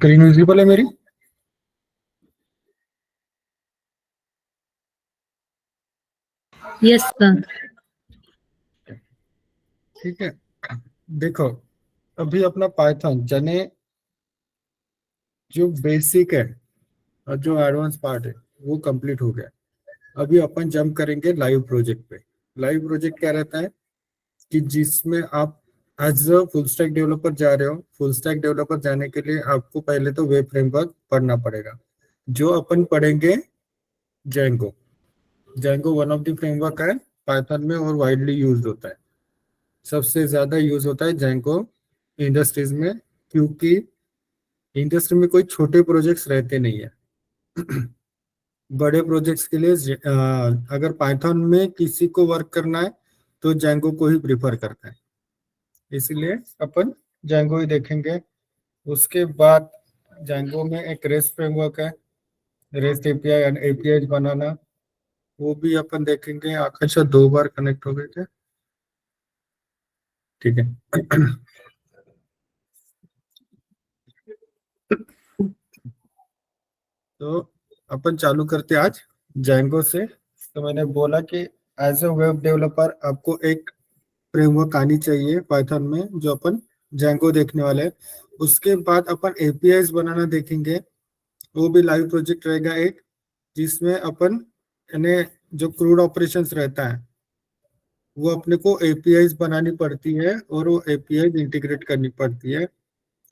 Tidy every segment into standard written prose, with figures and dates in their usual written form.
Screen visible है मेरी? Yes sir. ठीक है, देखो अभी अपना पाइथन जाने जो बेसिक है और जो एडवांस पार्ट है वो कंप्लीट हो गया। अभी अपन जंप करेंगे लाइव प्रोजेक्ट पे। लाइव प्रोजेक्ट क्या रहता है कि जिसमें आप as a full stack developer जा रहे हो। फुल स्टैक डेवलपर जाने के लिए आपको पहले तो वेब फ्रेमवर्क पढ़ना पड़ेगा, जो अपन पढ़ेंगे Django. Django one of the framework है पाइथन में और वाइडली यूज होता है। सबसे ज्यादा यूज होता है जेंगो इंडस्ट्रीज में, क्योंकि इंडस्ट्री में कोई छोटे प्रोजेक्ट्स रहते नहीं है। बड़े प्रोजेक्ट्स के लिए अगर पाइथन में किसी को वर्क करना है तो जेंगो को ही प्रिफर करता है, इसलिए अपन जेंगो ही देखेंगे। उसके बाद जेंगो में एक रेस्ट फ्रेमवर्क है, रेस्ट एपीआई एंड एपीआई बनाना, वो भी अपन देखेंगे। आकाश 2 बार कनेक्ट हो गए थे, ठीक है। तो अपन चालू करते आज जेंगो से। तो मैंने बोला कि एज अ वेब डेवलपर आपको एक फ्रेमवर्क आनी चाहिए पाइथन में, जो अपन जेंगो देखने वाले हैं। उसके बाद अपन एपीआईज बनाना देखेंगे, वो भी लाइव प्रोजेक्ट रहेगा एक, जिसमें अपन यानी जो क्रूड ऑपरेशंस रहता है वो अपने को एपीआईज बनानी पड़ती है और वो एपीआईज इंटीग्रेट करनी पड़ती है,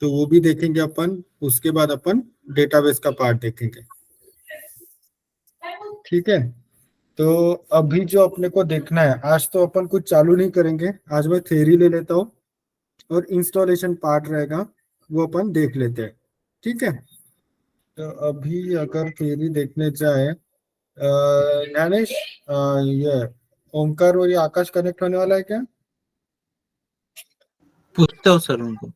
तो वो भी देखेंगे अपन। उसके बाद अपन डेटाबेस का पार्ट देखेंगे, ठीक है। तो अभी जो अपने को देखना है, आज तो अपन कुछ चालू नहीं करेंगे, आज मैं थ्योरी ले लेता हूँ और इंस्टॉलेशन पार्ट रहेगा वो अपन देख लेते हैं, ठीक है। तो अभी अगर थ्योरी देखने जाए, ज्ञानेश, ये ओमकार और ये आकाश कनेक्ट होने वाला है क्या? पूछता हूँ सर उनको।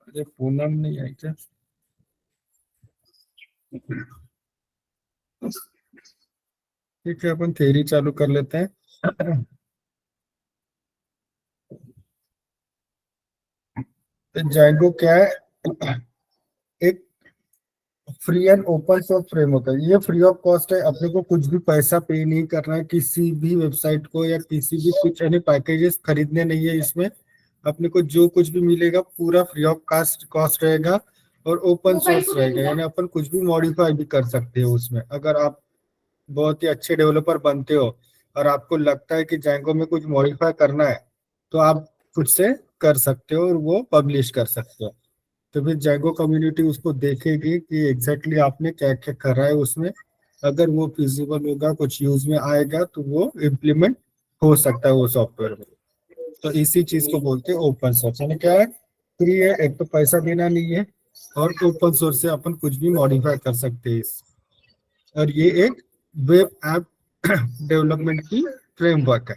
अरे पूनम नहीं आई क्या? ठीक है, अपन थ्योरी चालू कर लेते हैं। तो जाइगो क्या है? एक free and open source framework है। ये फ्री ऑफ कॉस्ट है, अपने को कुछ भी पैसा पे नहीं करना है किसी भी वेबसाइट को या किसी भी कुछ यानी पैकेजेस खरीदने नहीं है इसमें। अपने को जो कुछ भी मिलेगा पूरा फ्री ऑफ कॉस्ट रहेगा और ओपन सोर्स रहेगा, यानी अपन कुछ भी मॉडिफाई भी कर सकते हो उसमें। अगर आप बहुत ही अच्छे डेवलपर बनते हो और आपको लगता है कि जैंगो में कुछ मॉडिफाई करना है, तो आप खुद से कर सकते हो और वो पब्लिश कर सकते हो। तो फिर जैगो कम्युनिटी उसको देखेगी कि एग्जैक्टली आपने क्या क्या करा है उसमें। अगर वो फिजिबल होगा, कुछ यूज में आएगा, तो वो इम्प्लीमेंट हो सकता है वो सॉफ्टवेयर में। तो इसी चीज को बोलते हैं ओपन सोर्स। यानी क्या है, फ्री है, एक तो पैसा देना नहीं है, और ओपन सोर्स से अपन कुछ भी मॉडिफाई कर सकते हैं और ये एक वेब ऐप डेवलपमेंट की फ्रेमवर्क है,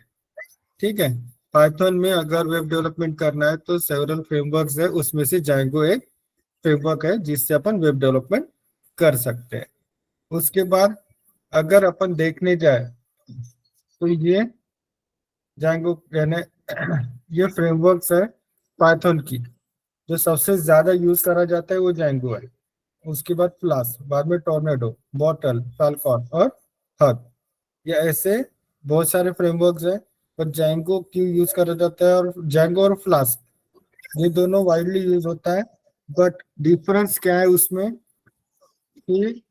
ठीक है। पाइथन में अगर वेब डेवलपमेंट करना है तो सेवरल फ्रेमवर्क्स है, उसमें से जाएंगो एक फ्रेमवर्क है जिससे अपन वेब डेवलपमेंट कर सकते हैं। उसके बाद अगर अपन देखने जाए तो ये जाएंगो यानी ये फ्रेमवर्क्स है पाइथन की। जो सबसे ज्यादा यूज करा जाता है वो जैंगो है, उसके बाद फ्लास्क, बाद में टोर्नेडो, बॉटल, फाल्कॉन और हग। ये ऐसे बहुत सारे फ्रेमवर्क्स हैं, पर जैंगो क्यों यूज करा जाता है? और जैंगो और फ्लास्क ये दोनों वाइडली यूज होता है, बट डिफरेंस क्या है उसमें कि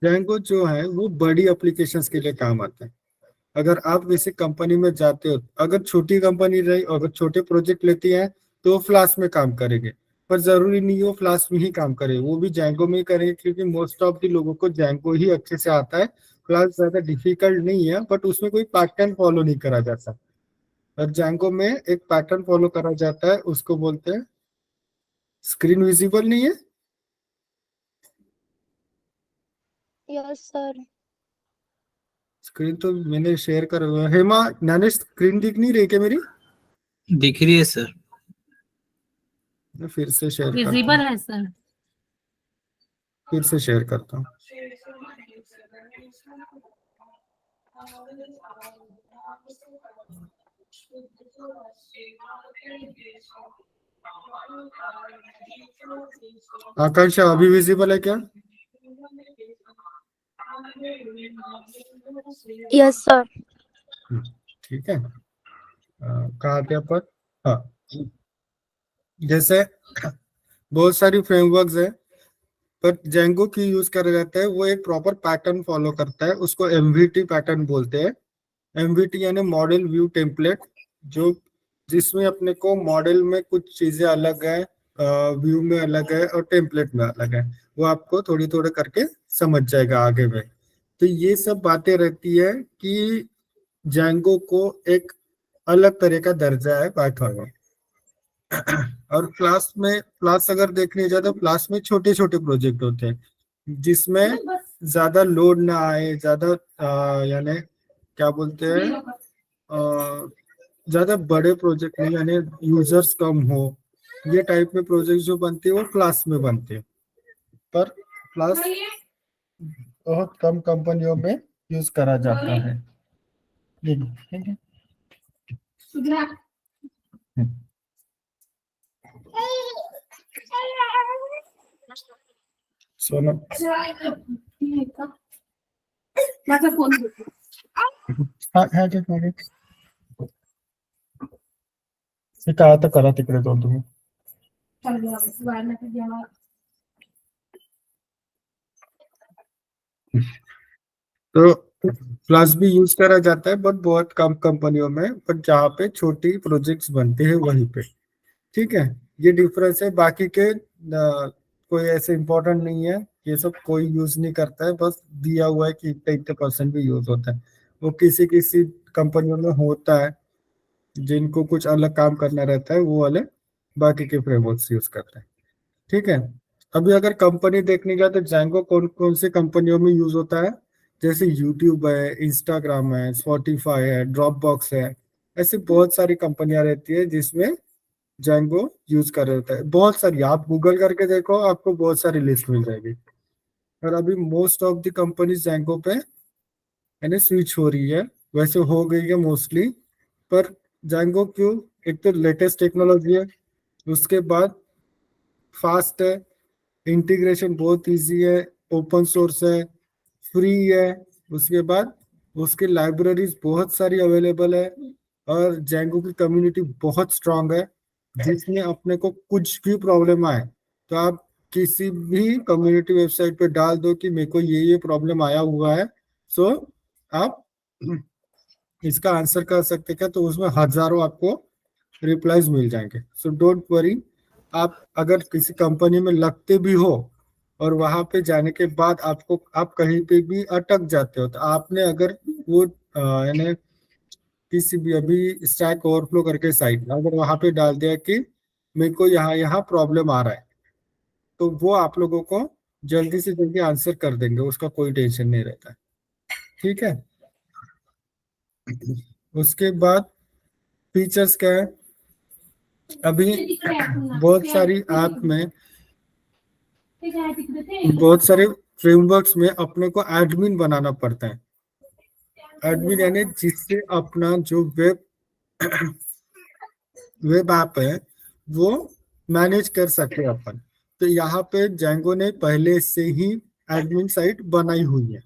जैंगो जो है वो बड़ी एप्लीकेशंस के लिए काम आता है। अगर आप किसी कंपनी में जाते हो, अगर छोटी कंपनी रही, अगर छोटे प्रोजेक्ट लेती है तो वो फ्लास्क में काम करेंगे, पर जरूरी नहीं वो फ्लास्क में ही काम करे, वो भी जैंगो में ही करेंगे, क्योंकि मोस्ट ऑफ द लोगों को जैंगो ही अच्छे से आता है। फ्लास्क ज्यादा डिफिकल्ट नहीं है, बट उसमें कोई पैटर्न फॉलो नहीं करा जाता। और जैंगो में एक पैटर्न फॉलो करा जाता है, उसको बोलते हैं। स्क्रीन विजिबल नहीं है? Yes sir. स्क्रीन तो मैंने शेयर कर हुआ है। हेमा, ज्ञानेश, स्क्रीन दिख नहीं रही क्या मेरी? दिख रही है सर। मैं फिर से शेयर करता विजिबल हूँ, है सर। फिर से शेयर करता हूँ। आकांक्षा अभी विजिबल है क्या? Yes sir. ठीक है। कहाँ थे अपन? हाँ, जैसे बहुत सारी फ्रेमवर्क्स है, पर जेंगो की यूज करा जाता है वो एक प्रॉपर पैटर्न फॉलो करता है, उसको एमवीटी पैटर्न बोलते हैं। एमवीटी यानी मॉडल व्यू टेम्पलेट, जो जिसमें अपने को मॉडल में कुछ चीजें अलग है, व्यू में अलग है और टेम्पलेट में अलग है, वो आपको थोड़ी थोड़ी करके समझ जाएगा आगे में। तो ये सब बातें रहती है कि जेंगो को एक अलग तरह का दर्जा है पाइथन में। और क्लास अगर देखने जाए तो क्लास में छोटे छोटे प्रोजेक्ट होते हैं जिसमें ज्यादा लोड ना आए, ज्यादा यानी क्या बोलते हैं, ज्यादा बड़े प्रोजेक्ट नहीं, यानी यूजर्स कम हो, ये टाइप में प्रोजेक्ट जो बनते हैं वो क्लास में बनते हैं। पर क्लास बहुत कम कंपनियों में यूज करा जाता है। ये ठीक है। सोनम, हाँ हाँ ठीक है। हे काय आता करा तिकडे जाऊन तुम्ही। तो फ्लश भी यूज करा जाता है बट बहुत कम कंपनियों में, बट जहाँ पे छोटी प्रोजेक्ट्स बनते हैं वहीं पे। ठीक है, ये डिफरेंस है। बाकी के कोई ऐसे इम्पोर्टेंट नहीं है, ये सब कोई यूज नहीं करता है, बस दिया हुआ है कि इतने इतने परसेंट भी यूज होता है। वो किसी किसी कंपनियों में होता है जिनको कुछ अलग काम करना रहता है, वो वाले बाकी के फ्रेमवर्क्स यूज करते हैं। ठीक है। अभी अगर कंपनी देखने जाए तो जेंगो कौन कौन सी कंपनियों में यूज होता है, जैसे यूट्यूब है, इंस्टाग्राम है, स्पॉटिफाई है, ड्रॉप बॉक्स है, ऐसी बहुत सारी कंपनियां रहती है जिसमें जेंगो यूज कर रहे होता है। बहुत सारी, आप गूगल करके देखो आपको बहुत सारी लिस्ट मिल जाएगी। और अभी most of the companies Django पे यानी स्विच हो रही है, वैसे हो गई है मोस्टली। पर जेंगो क्यों, एक तो लेटेस्ट टेक्नोलॉजी है, उसके बाद फास्ट है, इंटीग्रेशन बहुत इजी है, ओपन सोर्स है, फ्री है, उसके बाद उसकी लाइब्रेरीज बहुत सारी अवेलेबल है, और जेंगो की कम्युनिटी बहुत स्ट्रांग है। जिसमें अपने को कुछ भी प्रॉब्लम आए तो आप किसी भी कम्युनिटी वेबसाइट पे डाल दो कि मेरे को ये प्रॉब्लम आया हुआ है, सो आप इसका आंसर कर सकते क्या, तो उसमें हजारों आपको रिप्लाईज मिल जाएंगे। So don't worry. आप अगर किसी कंपनी में लगते भी हो और वहां पे जाने के बाद आपको आप कहीं पे भी अटक जाते हो, तो आपने अगर वो यानी किसी भी अभी स्टैक ओवरफ्लो करके साइट अगर वहां पे डाल दिया कि मेरे को यहाँ यहाँ प्रॉब्लम आ रहा है, तो वो आप लोगों को जल्दी से जल्दी आंसर कर देंगे, उसका कोई टेंशन नहीं रहता है। ठीक है। उसके बाद फीचर्स क्या है, अभी बहुत सारे फ्रेमवर्क्स में अपने को एडमिन बनाना पड़ता है। एडमिन यानी जिससे अपना जो वेब ऐप है वो मैनेज कर सके अपन। तो यहाँ पे जेंगो ने पहले से ही एडमिन साइट बनाई हुई है।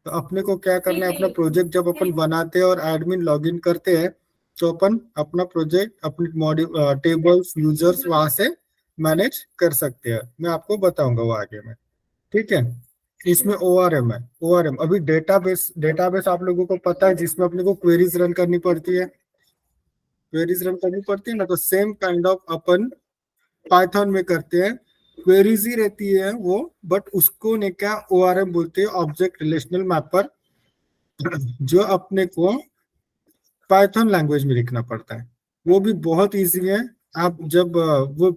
तो अपने को क्या करना है, अपना प्रोजेक्ट जब अपन बनाते हैं और एडमिन लॉगिन करते हैं, तो अपन अपना प्रोजेक्ट, अपनी मॉड्यूल, टेबल्स, यूजर्स वहां से मैनेज कर सकते हैं। मैं आपको बताऊंगा वो आगे में। ठीक है। इसमें ओआरएम है। ओआरएम अभी डेटाबेस आप लोगों को पता है, जिसमें अपने को क्वेरीज रन करनी पड़ती है। क्वेरीज रन करनी पड़ती है ना, तो same kind of upon Python में करते हैं, क्वेरीज ही रहती है वो, बट उसको ने क्या ओआरएम बोलते हैं, ऑब्जेक्ट रिलेशनल मैपर, जो अपने को पाइथन लैंग्वेज में लिखना पड़ता है। वो भी बहुत इजी है। आप जब वो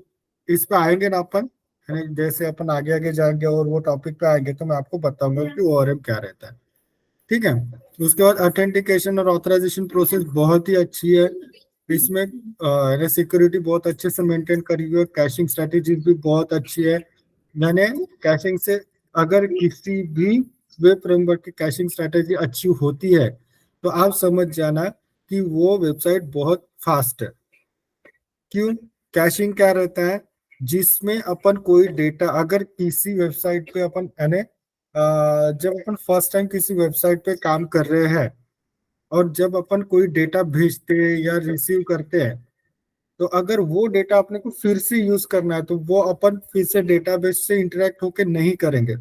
इस पे आएंगे ना अपन, यानी जैसे अपन आगे आगे जाएंगे और वो टॉपिक पे आएंगे, तो मैं आपको बताऊंगा कि ओआरएम क्या रहता है। ठीक है। उसके बाद ऑथेंटिकेशन और ऑथराइजेशन प्रोसेस बहुत ही अच्छी है। इसमें सिक्योरिटी बहुत अच्छे से मेंटेन करी हुई है, कैशिंग स्ट्रेटेजी भी बहुत अच्छी है। मैंने कैशिंग से, अगर किसी भी वेब फ्रेमवर्क की कैशिंग स्ट्रेटेजी अच्छी होती है तो आप समझ जाना कि वो वेबसाइट बहुत फास्ट है। क्यों? कैशिंग क्या रहता है, जिसमें अपन कोई डेटा अगर किसी वेबसाइट पे अपन यानी जब अपन फर्स्ट टाइम किसी वेबसाइट पे काम कर रहे हैं और जब अपन कोई डेटा भेजते हैं या रिसीव करते हैं, तो अगर वो डेटा अपने को फिर से यूज करना है तो वो अपन फिर से डेटाबेस से इंटरेक्ट होके नहीं करेंगे।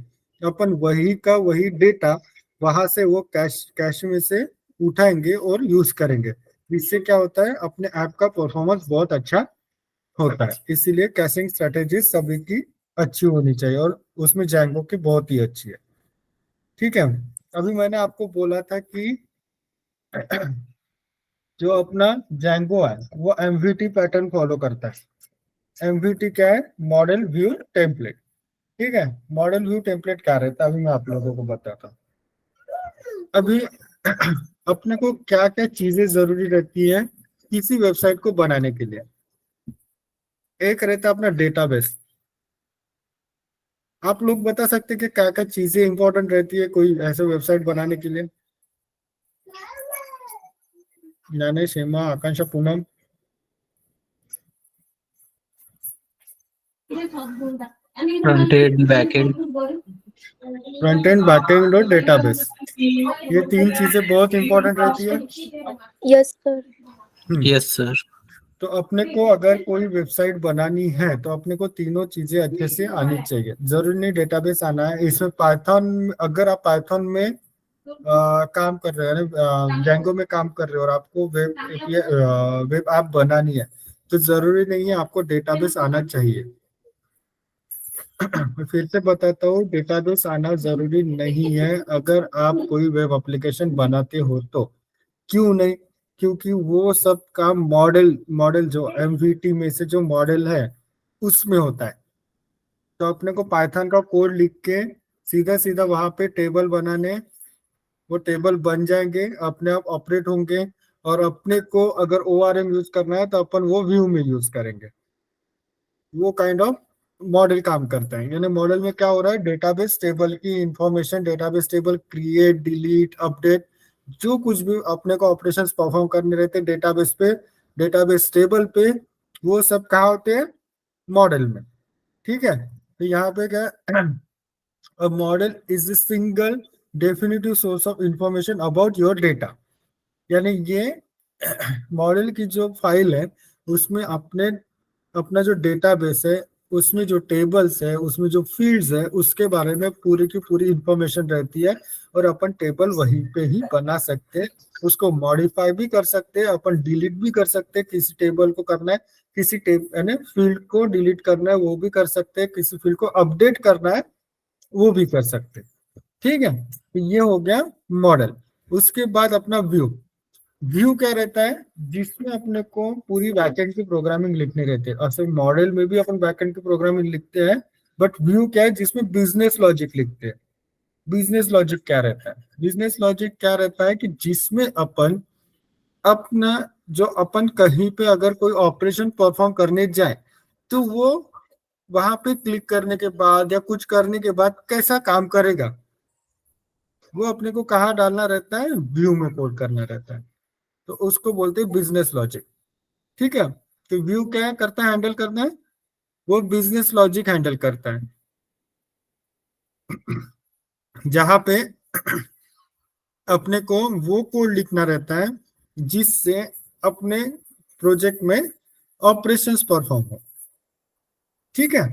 अपन वही का वही डेटा वहां से वो कैश में से उठाएंगे और यूज करेंगे। इससे क्या होता है, अपने ऐप का परफॉर्मेंस बहुत अच्छा होता है। इसीलिए कैशिंग स्ट्रेटेजी सभी की अच्छी होनी चाहिए और उसमें जैंगो की बहुत ही अच्छी है। ठीक है, अभी मैंने आपको बोला था कि जो अपना जैंगो है वो एमवीटी पैटर्न फॉलो करता है। एमवीटी क्या है? Model view template. ठीक है, मॉडल व्यू टेम्पलेट क्या रहता है अभी मैं आप लोगों को बताता हूँ। अभी अपने को क्या क्या चीजें जरूरी रहती है किसी वेबसाइट को बनाने के लिए। एक रहता है अपना डेटाबेस। आप लोग बता सकते हैं कि क्या क्या चीजें इंपॉर्टेंट रहती है कोई ऐसे वेबसाइट बनाने के लिए? Gyanesh, Hema, Akanksha, Poonam. Front end back end. Front end, back end और डेटाबेस, ये तीन चीजें बहुत इंपॉर्टेंट रहती है। Yes, sir. Yes sir. तो अपने को अगर कोई वेबसाइट बनानी है तो अपने को तीनों चीजें अच्छे से आनी चाहिए। जरूरी नहीं डेटाबेस आना है, इसमें पाइथन, अगर आप पाइथन में काम कर रहे हैं, जैंगो में काम कर रहे हो और आपको वेब ऐप बनानी है तो जरूरी नहीं है आपको डेटाबेस आना चाहिए। मैं फिर से बताता हूँ, डेटाबेस आना जरूरी नहीं है अगर आप कोई वेब एप्लीकेशन बनाते हो तो। क्यों नहीं? क्योंकि वो सब काम मॉडल मॉडल जो एमवीटी में से जो मॉडल है उसमें होता है। तो अपने को पाइथन का कोड लिख के सीधा सीधा वहां पे टेबल बनाने, वो टेबल बन जाएंगे, अपने आप ऑपरेट होंगे। और अपने को अगर ओआरएम यूज करना है तो अपन वो व्यू में यूज करेंगे। वो काइंड ऑफ मॉडल काम करता है। यानी मॉडल में क्या हो रहा है, डेटाबेस टेबल की information, database table create, delete, update, जो कुछ भी अपने को ऑपरेशंस परफॉर्म करने रहते हैं डेटाबेस पे, डेटाबेस टेबल पे, वो सब कहाँ होते हैं? मॉडल में। ठीक है, तो यहाँ पे क्या, a model is a single definitive source of information about your data। यानी ये मॉडल की जो फाइल है उसमें अपने अपना जो डेटाबेस है उसमें जो टेबल्स है उसमें जो फील्ड्स है उसके बारे में पूरी की पूरी इंफॉर्मेशन रहती है। और अपन टेबल वहीं पे ही बना सकते हैं, उसको मॉडिफाई भी कर सकते हैं, अपन डिलीट भी कर सकते हैं। किसी टेबल को करना है, किसी यानी फील्ड को डिलीट करना है वो भी कर सकते हैं, किसी फील्ड को अपडेट करना है वो भी कर सकते हैं। ठीक है, तो ये हो गया मॉडल। उसके बाद अपना व्यू। व्यू क्या रहता है, जिसमें अपने को पूरी बैकएंड की प्रोग्रामिंग लिखनी रहती है। असल मॉडल में भी अपन बैकएंड की प्रोग्रामिंग लिखते हैं, बट व्यू क्या है, जिसमें बिजनेस लॉजिक लिखते हैं। बिजनेस लॉजिक क्या रहता है? बिजनेस लॉजिक क्या रहता है कि जिसमें अपन अपना जो अपन कहीं पे अगर कोई ऑपरेशन परफॉर्म करने जाए तो वो वहां पे क्लिक करने के बाद या कुछ करने के बाद कैसा काम करेगा, वो अपने को कहाँ डालना रहता है? व्यू में कोड करना रहता है। तो उसको बोलते हैं बिजनेस लॉजिक। ठीक है, तो व्यू क्या करता है, हैंडल करना है, वो बिजनेस लॉजिक हैंडल करता है। जहां पे अपने को वो कोड लिखना रहता है जिससे अपने प्रोजेक्ट में ऑपरेशंस परफॉर्म हो। ठीक है,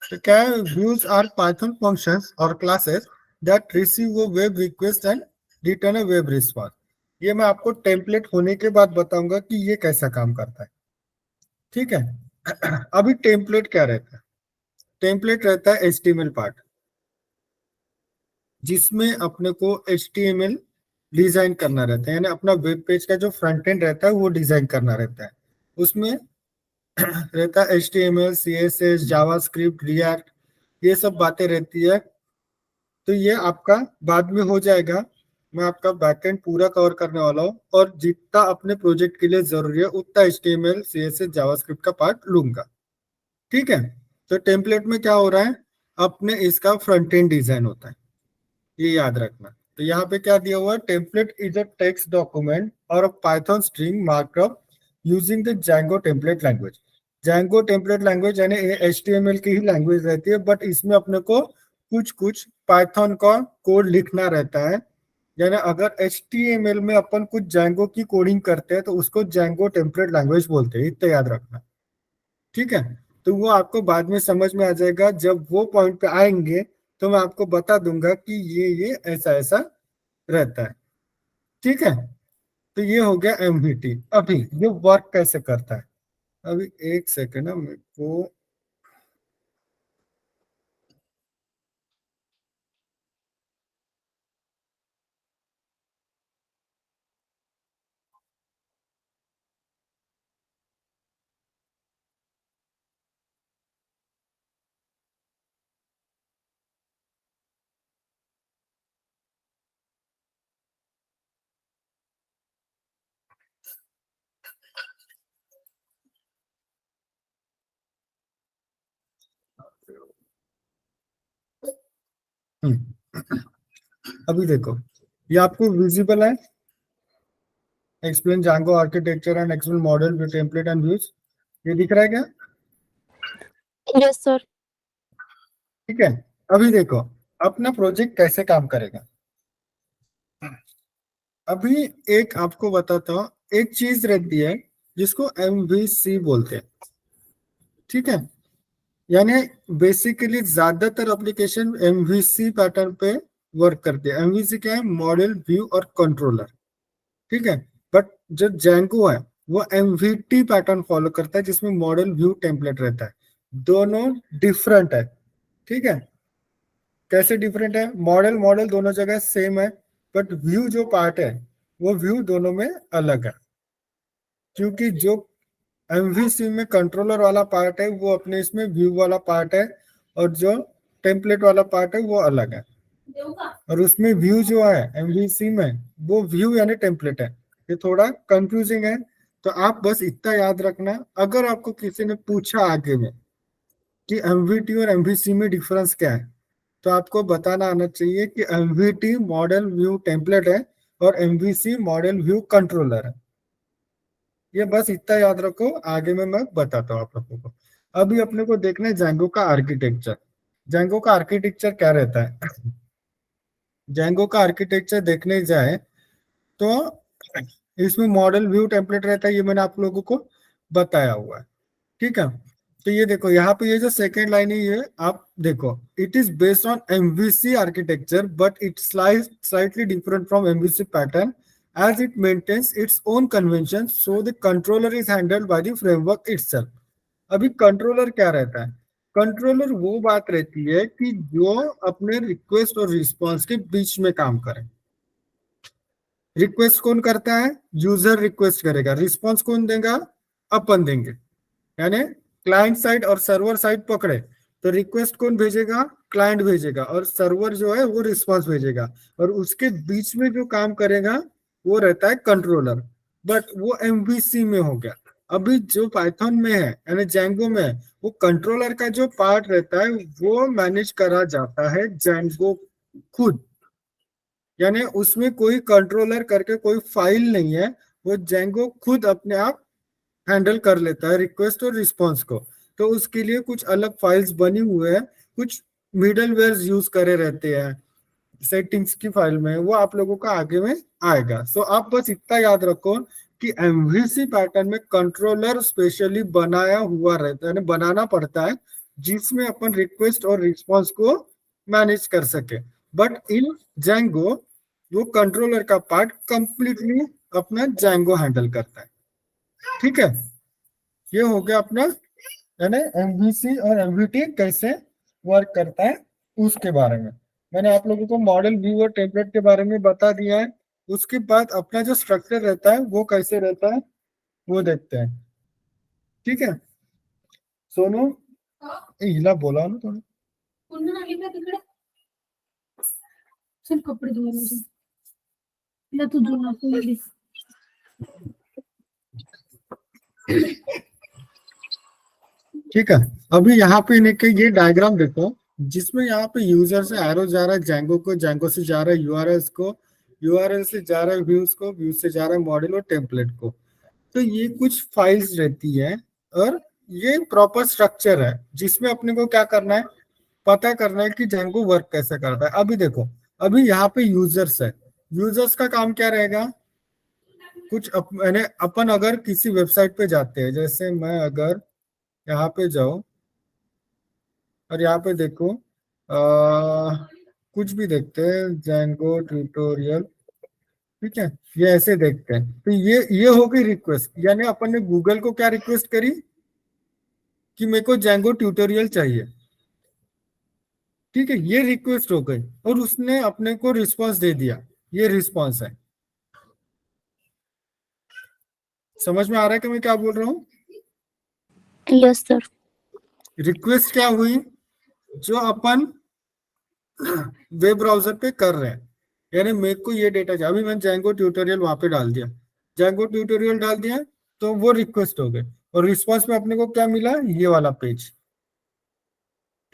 तो क्या है, व्यूज आर पाइथन फंक्शंस और classes that receive a web request and return a web response. ये मैं आपको टेम्पलेट होने के बाद बताऊंगा कि ये कैसा काम करता है। ठीक है, अभी टेम्पलेट क्या रहता है? टेम्पलेट रहता है HTML पार्ट, जिसमें अपने को HTML डिजाइन करना रहता है। यानी अपना वेब पेज का जो फ्रंट एंड रहता है वो डिजाइन करना रहता है। उसमें रहता है HTML, CSS, जावास्क्रिप्ट, रिएक्ट, ये सब बातें रहती है। तो ये आपका बाद में हो जाएगा। मैं आपका बैकएंड पूरा कवर करने वाला हूँ और जितना अपने प्रोजेक्ट के लिए जरूरी है उतना HTML, CSS, जावास्क्रिप्ट का पार्ट लूंगा। ठीक है, तो टेम्पलेट में क्या हो रहा है, अपने इसका फ्रंट एंड डिजाइन होता है, ये याद रखना। तो यहाँ पे क्या दिया हुआ है, template is a text document or a Python string markup using the Django template language. Django template language यानी HTML की ही लैंग्वेज रहती है, बट इसमें अपने को कुछ कुछ पाइथन का कोड लिखना रहता है। यानी अगर HTML में अपन कुछ Django की कोडिंग करते हैं तो उसको Django टेम्पलेट लैंग्वेज बोलते हैं, इतना याद रखना, ठीक है। तो वो आपको बाद में समझ में आ जाएगा, जब वो पॉइंट पे आएंगे तो मैं आपको बता दूंगा कि ये ऐसा ऐसा रहता है, ठीक है। तो ये हो गया MVT। अभी ये वर्क कैसे करता है, अभी एक सेकेंड ना मेरे को, अभी देखो ये आपको विजिबल है, explain Django architecture and explain model with template and views, ये दिख रहा है क्या? Yes, sir. ठीक है। अभी देखो अपना प्रोजेक्ट कैसे काम करेगा। अभी एक आपको बताता हूँ, एक चीज रहती है जिसको MVC बोलते हैं, ठीक है। यानी बेसिकली ज्यादातर एप्लीकेशन MVC पैटर्न पे वर्क करते हैं। MVC क्या है? मॉडल, व्यू और कंट्रोलर, ठीक है। बट जो Django है वो MVT पैटर्न फॉलो करता है, जिसमें मॉडल, व्यू, टेम्पलेट रहता है। दोनों डिफरेंट है, ठीक है। कैसे डिफरेंट है? मॉडल मॉडल दोनों जगह सेम है, बट व्यू जो पार्ट है वो व्यू दोनों में अलग है, क्योंकि जो MVC में कंट्रोलर वाला पार्ट है वो अपने इसमें व्यू वाला पार्ट है, और जो टेम्पलेट वाला पार्ट है वो अलग है। और उसमें व्यू जो है MVC में वो व्यू यानी टेम्पलेट है। ये थोड़ा कंफ्यूजिंग है, तो आप बस इतना याद रखना। अगर आपको किसी ने पूछा आगे में कि MVT और MVC में डिफरेंस क्या है, तो आपको बताना आना चाहिए कि MVT मॉडल व्यू टेम्पलेट है और MVC मॉडल व्यू कंट्रोलर है। ये बस इतना याद रखो, आगे में मैं बताता हूँ आप लोगों को। अभी अपने को देखना है Django का आर्किटेक्चर। Django का आर्किटेक्चर क्या रहता है? Django का आर्किटेक्चर देखने जाए तो इसमें मॉडल, व्यू, टेम्पलेट रहता है, ये मैंने आप लोगों को बताया हुआ है, ठीक है। तो ये देखो यहाँ पे ये जो सेकेंड लाइन है ये आप देखो, it is based on MVC architecture but it slightly different from MVC pattern as it maintains its own conventions, so the controller is handled by the framework itself. अभी कंट्रोलर क्या रहता है? Controller वो बात रहती है कि जो अपने रिक्वेस्ट और रिस्पॉन्स के बीच में काम करे। रिक्वेस्ट कौन करता है? यूजर रिक्वेस्ट करेगा। रिस्पॉन्स कौन देगा? अपन देंगे। यानी क्लाइंट साइड और सर्वर साइड पकड़े तो रिक्वेस्ट कौन भेजेगा? क्लाइंट भेजेगा, और सर्वर जो है वो रिस्पॉन्स भेजेगा, और उसके बीच में जो काम करेगा वो रहता है कंट्रोलर। बट वो MVC में हो गया। अभी जो पाइथन में है यानी Django में है, वो कंट्रोलर का जो पार्ट रहता है वो मैनेज करा जाता है Django खुद। यानी उसमें कोई कंट्रोलर करके कोई फाइल नहीं है, वो Django खुद अपने आप हैंडल कर लेता है रिक्वेस्ट और रिस्पॉन्स को। तो उसके लिए कुछ अलग फाइल्स बनी हुए हैं, कुछ मिडलवेयर यूज करे रहते हैं सेटिंग्स की फाइल में, वो आप लोगों का आगे में आएगा। सो आप बस इतना याद रखो कि MVC पैटर्न में कंट्रोलर स्पेशली बनाया हुआ रहता है, बनाना पड़ता है, जिसमें अपन रिक्वेस्ट और रिस्पॉन्स को मैनेज कर सके। बट इन Django वो कंट्रोलर का पार्ट कंप्लीटली अपना Django हैंडल करता है, ठीक है। ये हो गया अपना यानी MVC और MVT कैसे वर्क करता है उसके बारे में। मैंने आप लोगों को मॉडल, व्यू और टेम्पलेट के बारे में बता दिया है। उसके बाद अपना जो स्ट्रक्चर रहता है वो कैसे रहता है वो देखते हैं, ठीक है। सोनू हिला बोला ना थोड़ा। चल कपडे धुवायला तू जुना पहिली ठीक है। अभी यहाँ पे ये डायग्राम देखो, जिसमें यहाँ पे यूजर से एरो जा रहा है Django को, Django से जा रहा है URLs को, यूआरएल से जा रहा है व्यूज को, व्यूज से जा रहा है मॉडल और टेम्पलेट को। तो ये कुछ फाइल्स रहती है और ये प्रॉपर स्ट्रक्चर है जिसमें अपने को क्या करना है, पता करना है कि जेंगो वर्क कैसे करता है। अभी देखो, अभी यहाँ पे यूजर्स है, यूजर्स का काम क्या रहेगा, कुछ मैंने अपन अगर किसी वेबसाइट पे जाते हैं, जैसे मैं अगर यहाँ पे जाऊं और यहाँ पे देखो कुछ भी देखते हैं, जेंगो ट्यूटोरियल, ठीक है, ये ऐसे देखते हैं। तो ये हो गई रिक्वेस्ट, यानी अपन ने गूगल को क्या रिक्वेस्ट करी कि मेरे को जेंगो ट्यूटोरियल चाहिए, ठीक है, ये रिक्वेस्ट हो गई और उसने अपने को रिस्पांस दे दिया, ये रिस्पांस है। समझ में आ रहा है कि मैं क्या बोल रहा हूँ? Yes, sir. रिक्वेस्ट क्या हुई, जो अपन वेब ब्राउजर पे कर रहे हैं, यानी मेरे को ये डेटा चाहिए। अभी मैंने जेंगो ट्यूटोरियल वहां पे डाल दिया, जेंगो ट्यूटोरियल डाल दिया, तो वो रिक्वेस्ट हो गई और रिस्पांस में अपने को क्या मिला, ये वाला पेज।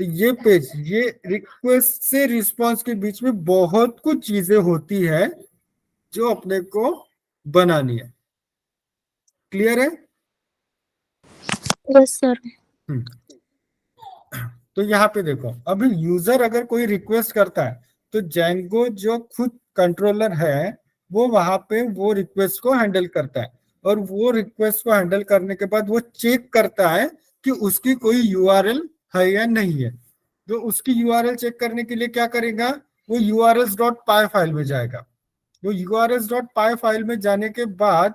तो ये पेज, ये रिक्वेस्ट से रिस्पांस के बीच में बहुत कुछ चीजें होती है जो अपने को बनानी है। क्लियर है? Yes, sir. तो यहाँ पे देखो, अभी यूजर अगर कोई रिक्वेस्ट करता है तो जेंगो जो खुद कंट्रोलर है वो वहां पे वो रिक्वेस्ट को हैंडल करता है, और वो रिक्वेस्ट को हैंडल करने के बाद वो चेक करता है कि उसकी कोई यूआरएल है या नहीं है। तो उसकी यूआरएल चेक करने के लिए क्या करेगा, वो urls.py फाइल में जाएगा। वो urls.py फाइल में जाने के बाद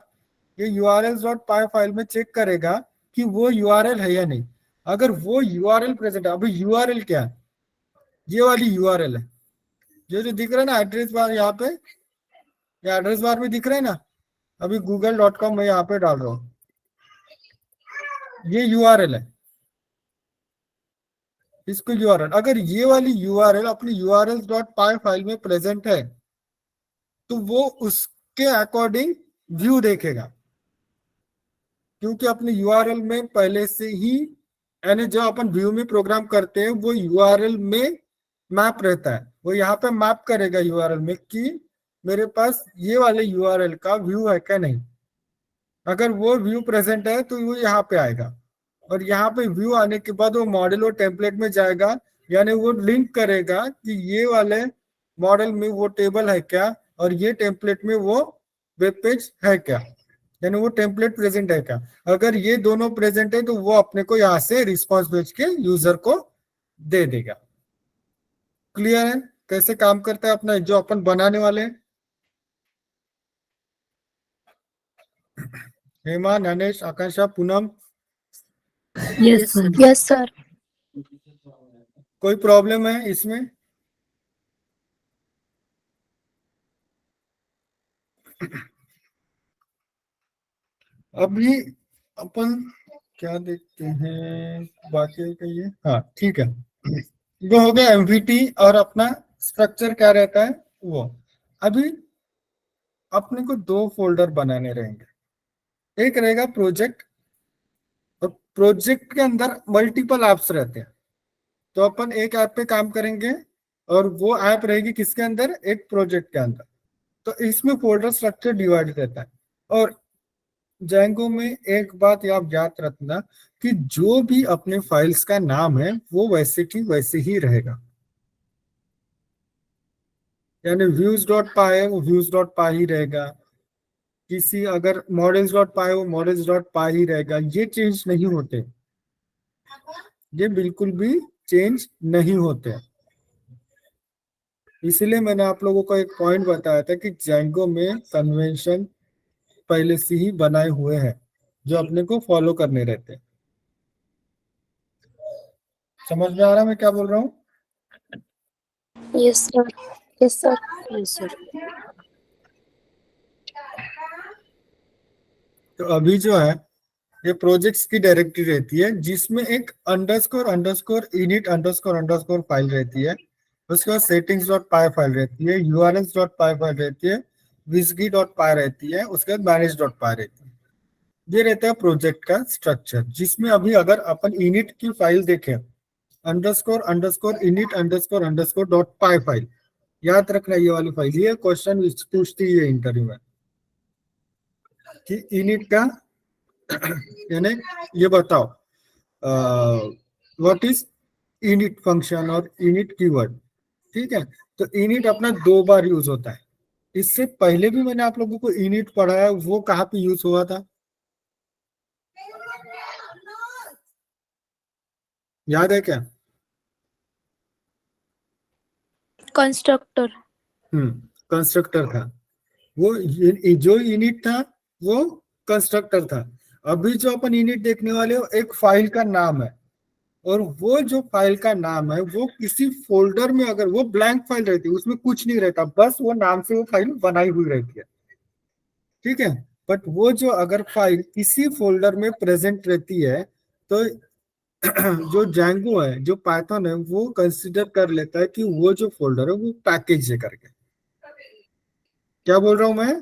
ये urls.py फाइल में चेक करेगा कि वो यूआरएल है या नहीं। अगर वो यूआरएल प्रेजेंट है, अभी यूआरएल क्या है, ये वाली यूआरएल है, जो दिख रहा है ना एड्रेस बार, यहाँ पे ये एड्रेस बार में दिख रहा है ना, अभी google.com मैं यहाँ पे डाल रहा हूँ, ये यूआरएल है, इसको यूआरएल, अगर ये वाली यूआरएल अपनी urls.py फाइल में प्रेजेंट है तो वो उसके अकॉर्डिंग व्यू देखेगा, क्योंकि अपने यूआरएल में पहले से ही, यानी जो अपन व्यू में प्रोग्राम करते हैं वो यूआरएल में मैप रहता है, वो यहाँ पे मैप करेगा यूआरएल में कि मेरे पास ये वाले यूआरएल का व्यू है क्या नहीं। अगर वो व्यू प्रेजेंट है तो वो यहाँ पे आएगा, और यहाँ पे व्यू आने के बाद वो मॉडल और टेम्पलेट में जाएगा, यानी वो लिंक करेगा कि ये वाले मॉडल में वो टेबल है क्या और ये टेम्पलेट में वो वेब पेज है क्या, यानी वो टेम्पलेट प्रेजेंट है क्या। अगर ये दोनों प्रेजेंट है तो वो अपने को यहाँ से रिस्पॉन्स भेज के यूजर को दे देगा। क्लियर है कैसे काम करता है अपना जो अपन बनाने वाले हैं? Hema, Nanesh, Akanksha, Poonam, yes sir. Yes, sir. कोई प्रॉब्लम है इसमें? अभी अपन क्या देखते हैं बाकी का, ये हाँ ठीक है, वो हो गया एमवीटी और अपना स्ट्रक्चर क्या रहता है वो। अभी अपने को दो फोल्डर बनाने रहेंगे, एक रहेगा प्रोजेक्ट, और प्रोजेक्ट के अंदर मल्टीपल ऐप्स रहते हैं, तो अपन एक ऐप पे काम करेंगे और वो ऐप रहेगी किसके अंदर, एक प्रोजेक्ट के अंदर। तो इसमें फोल्डर स्ट्रक्चर डिवाइड रहता है। और जेंगो में एक बात आप याद रखना कि जो भी अपने फाइल्स का नाम है वो वैसे की वैसे ही रहेगा, यानी views.py है वो views.py ही रहेगा, किसी अगर models.py वो models.py ही रहेगा, ये चेंज नहीं होते, ये बिल्कुल भी चेंज नहीं होते। इसलिए मैंने आप लोगों को एक पॉइंट बताया था कि जेंगो में कन्वेंशन पहले से ही बनाए हुए हैं जो अपने को फॉलो करने रहते हैं। समझ में आ रहा है मैं क्या बोल रहा हूँ? Yes, sir. Yes, sir. Yes sir. तो अभी जो है ये प्रोजेक्ट्स की डायरेक्टरी रहती है जिसमें एक underscore underscore init underscore underscore file रहती है, उसके बाद settings.py फाइल रहती है, urls.py फाइल रहती है, wizgy.py रहती है, उसके बाद manage.py रहती है। ये रहता है प्रोजेक्ट का स्ट्रक्चर, जिसमें अभी अगर अपन इनिट की फाइल देखें, underscore underscore init underscore underscore dot पाई फाइल, याद रखना ये वाली फाइल, ये क्वेश्चन पूछती है इंटरव्यू में कि इनिट का यानी ये बताओ व्हाट इज इनिट फंक्शन और इनिट कीवर्ड। ठीक है, तो इनिट अपना 2 बार यूज होता है। इससे पहले भी मैंने आप लोगों को इनिट पढ़ाया, वो कहाँ पे यूज हुआ था, याद है क्या? कंस्ट्रक्टर। कंस्ट्रक्टर था वो, जो इनिट था वो कंस्ट्रक्टर था। अभी जो अपन इनिट देखने वाले हो एक फाइल का नाम है, और वो जो फाइल का नाम है वो किसी फोल्डर में, अगर वो ब्लैंक फाइल रहती है उसमें कुछ नहीं रहता, बस वो नाम से वो फाइल बनाई हुई रहती है। ठीक है, बट वो जो अगर फाइल किसी फोल्डर में प्रेजेंट रहती है तो जो जैंगो है, जो पाइथन है, वो कंसिडर कर लेता है कि वो जो फोल्डर है वो पैकेज है करके। क्या बोल रहा हूं मैं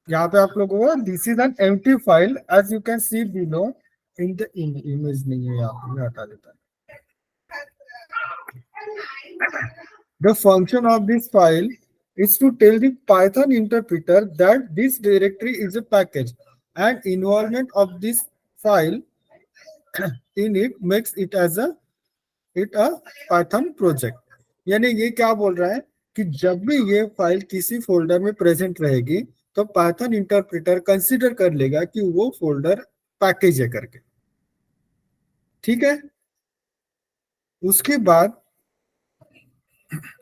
यहाँ पे आप लोगों को, this is an empty file as you can see below in the image नहीं है, यहाँ पे हटा देता है। The function of this file is to tell the Python interpreter that this directory is a package, and involvement of this file in it makes it as a Python project। यानी ये क्या बोल रहा है कि जब भी ये फाइल किसी फोल्डर में प्रेजेंट रहेगी तो पाइथन इंटरप्रेटर कंसीडर कर लेगा कि वो फोल्डर पैकेज है करके। ठीक है, उसके बाद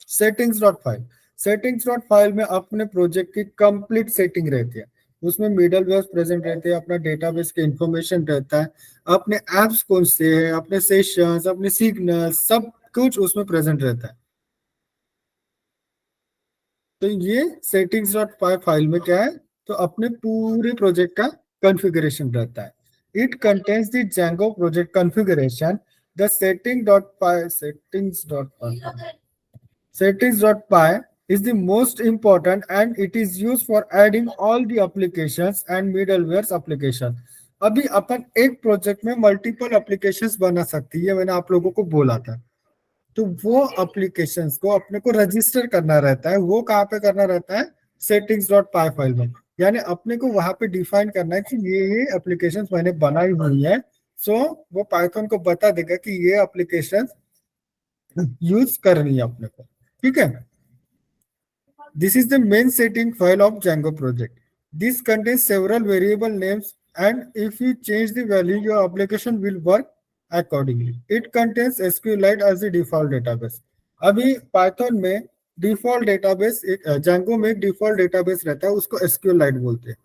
settings dot file. Settings dot file में अपने प्रोजेक्ट की कंप्लीट सेटिंग रहती है, उसमें मिडलवेयर प्रेजेंट रहते हैं, अपना डेटाबेस के इंफॉर्मेशन रहता है, अपने एप्स कौन से हैं, अपने सेशंस, अपने सिग्नल, सब कुछ उसमें प्रेजेंट रहता है। तो ये सेटिंग्स डॉट पाई फाइल में क्या है, तो अपने पूरे प्रोजेक्ट का कॉन्फ़िगरेशन रहता है। It contains the Django project configuration. The settings.py is the most important and it is used for adding all the applications and middleware's application। अभी अपन एक प्रोजेक्ट में मल्टीपल एप्लीकेशंस बना सकती है, मैंने आप लोगों को बोला था। तो वो एप्लीकेशंस को अपने को रजिस्टर करना रहता है, वो कहाँ पे करना रहता है, settings.py फाइल में। यानी अपने को वहां पे डिफाइन करना है कि ये एप्लीकेशंस मैंने बनाई हुई है, सो वो पाइथन को बता देगा कि ये एप्लीकेशंस यूज करनी है अपने को। ठीक है, this is the main setting file of Django project. This contains several variable names and if you change the value your application will work accordingly। it contains SQLite as the default database। अभी Python में default database, Django में एक default database रहता है, उसको SQLite बोलते हैं।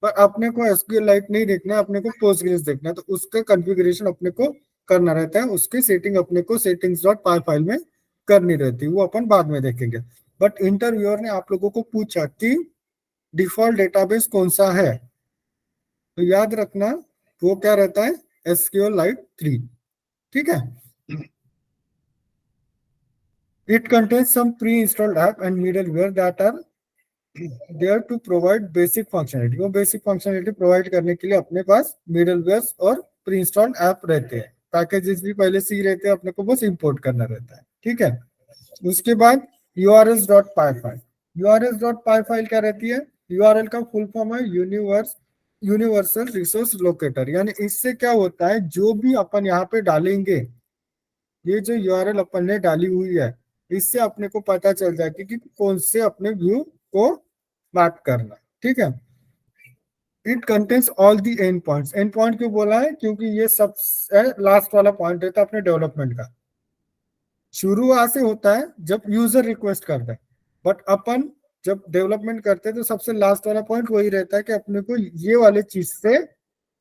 पर अपने को SQLite नहीं देखना है, अपने को Postgres देखना है, तो उसका कॉन्फ़िगरेशन अपने को करना रहता है, उसकी सेटिंग अपने को settings.py फाइल में करनी रहती है, वो अपन बाद में देखेंगे। बट इंटरव्यूअर ने आप लोगों को पूछा कि डिफॉल्ट डेटाबेस कौन सा है, तो याद रखना वो क्या रहता है, SQLite 3। ठीक है, it contains some pre installed app and middleware that are there to provide basic functionality. वो बेसिक फंक्शनलिटी प्रोवाइड करने के लिए अपने पास मिडलवेयर और प्री इंस्टॉल्ड ऐप रहते हैं, पैकेजेस भी पहले से ही रहते हैं, अपने को बस इंपोर्ट करना रहता है। ठीक है, उसके बाद urls.py फाइल। urls.py फाइल क्या रहती है, URL का फुल फॉर्म है यूनिवर्सल रिसोर्स लोकेटर। यानी इससे क्या होता है, जो भी अपन यहाँ पे डालेंगे, ये जो URL अपन ने डाली हुई है, इससे अपने को पता चल जाएगा कि कौन से अपने व्यू को मैप करना। ठीक है, it contains all the and points. And point क्यों बोला है, क्योंकि ये सबसे लास्ट वाला पॉइंट रहता है अपने डेवलपमेंट का। शुरू वहां से होता है जब यूजर रिक्वेस्ट करता है, बट अपन जब डेवलपमेंट करते हैं तो सबसे लास्ट वाला पॉइंट वही रहता है कि अपने को ये वाले चीज से